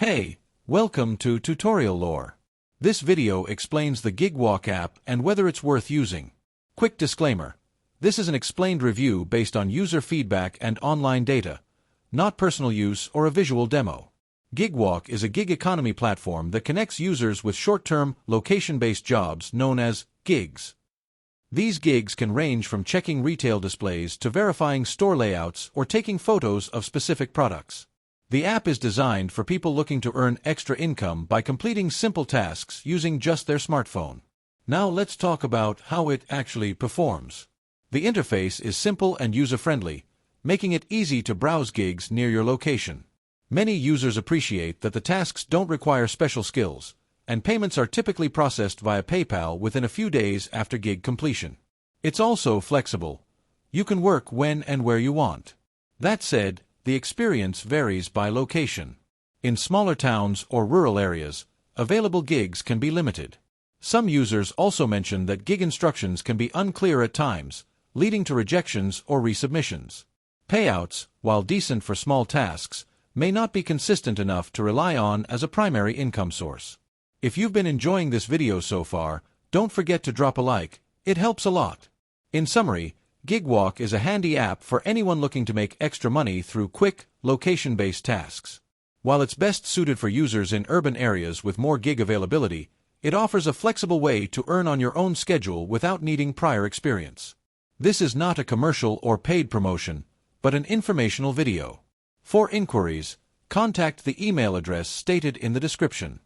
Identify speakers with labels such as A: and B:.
A: Hey, welcome to Tutorial Lore. This video explains the Gigwalk app and whether it's worth using. Quick disclaimer. This is an explained review based on user feedback and online data, not personal use or a visual demo. Gigwalk is a gig economy platform that connects users with short-term, location-based jobs known as gigs. These gigs can range from checking retail displays to verifying store layouts or taking photos of specific products. The app is designed for people looking to earn extra income by completing simple tasks using just their smartphone. Now let's talk about how it actually performs. The interface is simple and user-friendly, making it easy to browse gigs near your location. Many users appreciate that the tasks don't require special skills, and payments are typically processed via PayPal within a few days after gig completion. It's also flexible. You can work when and where you want. That said, the experience varies by location. In smaller towns or rural areas, available gigs can be limited. Some users also mention that gig instructions can be unclear at times, leading to rejections or resubmissions. Payouts, while decent for small tasks, may not be consistent enough to rely on as a primary income source. If you've been enjoying this video so far, don't forget to drop a like. It helps a lot. In summary, Gigwalk is a handy app for anyone looking to make extra money through quick, location-based tasks. While it's best suited for users in urban areas with more gig availability, it offers a flexible way to earn on your own schedule without needing prior experience. This is not a commercial or paid promotion, but an informational video. For inquiries, contact the email address stated in the description.